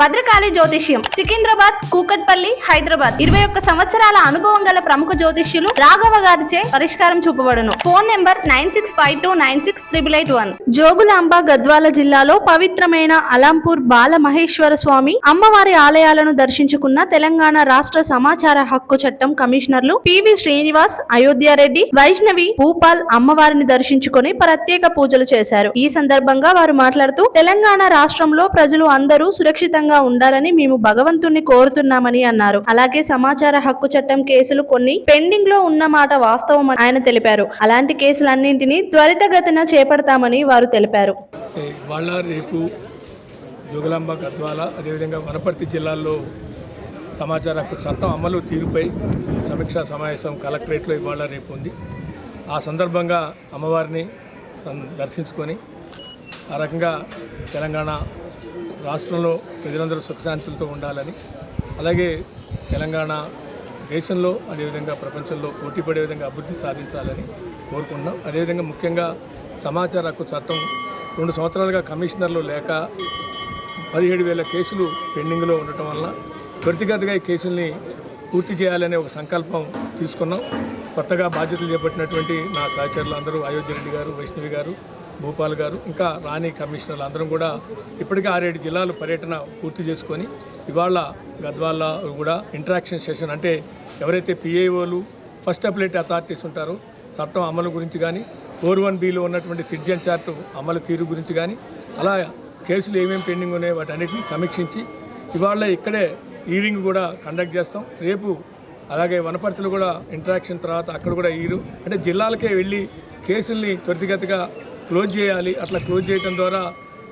భద్రకాళి జ్యోతిష్యం సికింద్రాబాద్, కూకట్పల్లి, హైదరాబాద్ 21 సంవత్సరాల అనుభవం గల ప్రముఖ జ్యోతిష్యులు రాఘవ గారిచే పరిష్కారం చూపబడును. Phone number 9652968881. జోగులాంబ గద్వాల జిల్లాలో పవిత్రమైన అలంపూర్ బాల మహేశ్వర స్వామి అమ్మవారి ఆలయాలను దర్శించుకున్న తెలంగాణ రాష్ట్ర సమాచార హక్కు చట్టం కమిషనర్లు పివి శ్రీనివాస్, అయోధ్యారెడ్డి, వైష్ణవి, భూపాల్ అమ్మవారిని దర్శించుకుని ప్రత్యేక పూజలు చేశారు. ఈ సందర్భంగా వారు మాట్లాడుతూ తెలంగాణ రాష్ట్రంలో ప్రజలు అందరూ సురక్షితంగా ఉండాలని మేము భగవంతుణ్ణి కోరుతున్నామని అన్నారు. అలాగే సమాచార హక్కు చట్టం కేసులు కొన్ని పెండింగ్ లో ఉన్నమాట వాస్తవం ఆయన తెలిపారు. అలాంటి కేసులన్నింటినీ త్వరితగతిన చేపడతామని వారు తెలిపారు. రేపు జోగులాంబ, గద్వాల, అదేవిధంగా వనపర్తి జిల్లాల్లో సమాచార హక్కు చట్టం అమలు తీరుపై సమీక్షా సమావేశం కలెక్టరేట్లో ఇవాళ రేపు ఉంది. ఆ సందర్భంగా అమ్మవారిని దర్శించుకొని ఆ రకంగా తెలంగాణ రాష్ట్రంలో ప్రజలందరూ సుఖశాంతులతో ఉండాలని, అలాగే తెలంగాణ దేశంలో అదేవిధంగా ప్రపంచంలో పోటీ పడే విధంగా అభివృద్ధి సాధించాలని కోరుకుంటున్నాం. అదేవిధంగా ముఖ్యంగా సమాచార హక్కు చట్టం 2 సంవత్సరాలుగా కమిషనర్లు లేక 17,000 కేసులు పెండింగ్లో ఉండటం వల్ల త్వరితగతిగా ఈ కేసుల్ని పూర్తి చేయాలనే ఒక సంకల్పం తీసుకున్నాం. కొత్తగా బాధ్యతలు చేపట్టినటువంటి నా సహచరులు అందరూ అయోధ్యారెడ్డి గారు, వైష్ణవి గారు, భూపాల్ గారు, ఇంకా రాణి కమిషనర్లు అందరం కూడా ఇప్పటికే 6-7 జిల్లాలు పర్యటన పూర్తి చేసుకొని ఇవాళ గద్వాల కూడా ఇంటరాక్షన్ సెషన్, అంటే ఎవరైతే పిఐఓలు, ఫస్ట్ అప్లైట్ అథారిటీస్ ఉంటారో చట్టం అమలు గురించి కానీ, 4(1)Bలో ఉన్నటువంటి సిటిజన్ చార్ట్ అమలు తీరు గురించి కానీ, అలా కేసులు ఏమేమి పెండింగ్ ఉన్నాయో వాటన్నిటిని సమీక్షించి ఇవాళ ఇక్కడే హీరింగ్ కూడా కండక్ట్ చేస్తాం. రేపు అలాగే వనపర్తిలో కూడా ఇంటరాక్షన్ తర్వాత అక్కడ కూడా అంటే జిల్లాలకే వెళ్ళి కేసుల్ని త్వరితగతిగా క్లోజ్ చేయాలి. అట్లా క్లోజ్ చేయడం ద్వారా,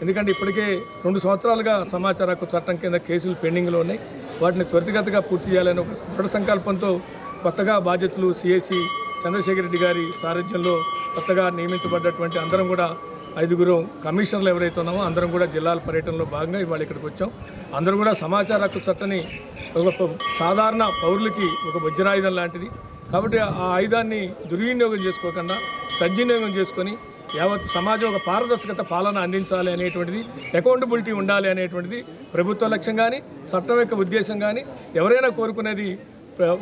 ఎందుకంటే ఇప్పటికే 2 సంవత్సరాలుగా సమాచార హక్కు చట్టం కింద కేసులు పెండింగ్లో ఉన్నాయి, వాటిని త్వరితగతిగా పూర్తి చేయాలని ఒక దృఢ సంకల్పంతో కొత్తగా బాధ్యతలు సిఎసి చంద్రశేఖర్ రెడ్డి గారి సారథ్యంలో కొత్తగా నియమించబడ్డటువంటి అందరం కూడా 5 కమిషనర్లు ఎవరైతే ఉన్నామో అందరం కూడా జిల్లాల పర్యటనలో భాగంగా ఇవాళ ఇక్కడికి వచ్చాం. అందరూ కూడా సమాచార హక్కు చట్టాన్ని ఒక సాధారణ పౌరులకి ఒక వజ్రాయుధం లాంటిది కాబట్టి ఆ ఆయుధాన్ని దుర్వినియోగం చేసుకోకుండా సద్వినియోగం చేసుకొని యావత్ సమాజం ఒక పారదర్శకత పాలన అందించాలి అనేటువంటిది, అకౌంటబిలిటీ ఉండాలి అనేటువంటిది ప్రభుత్వ లక్ష్యం కానీ చట్టం యొక్క ఉద్దేశం కానీ. ఎవరైనా కోరుకునేది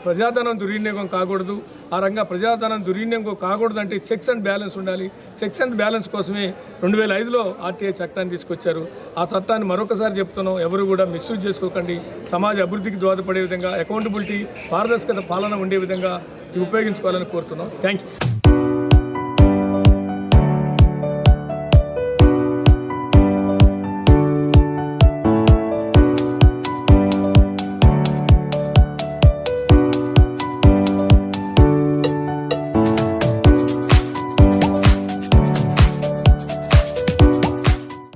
ప్రజాధనం దుర్వినియోగం కాకూడదు. ఆ రంగా ప్రజాధనం దుర్వినియోగం కాకూడదు అంటే చెక్స్ అండ్ బ్యాలెన్స్ ఉండాలి. చెక్స్ అండ్ బ్యాలెన్స్ కోసమే 2005లో ఆర్టీఐ చట్టాన్ని తీసుకొచ్చారు. ఆ చట్టాన్ని మరొకసారి చెప్తున్నాం, ఎవరు కూడా మిస్యూజ్ చేసుకోకండి. సమాజ అభివృద్ధికి దోహదపడే విధంగా, అకౌంటబిలిటీ, పారదర్శకత పాలన ఉండే విధంగా ఉపయోగించుకోవాలని కోరుతున్నాం. Thank you.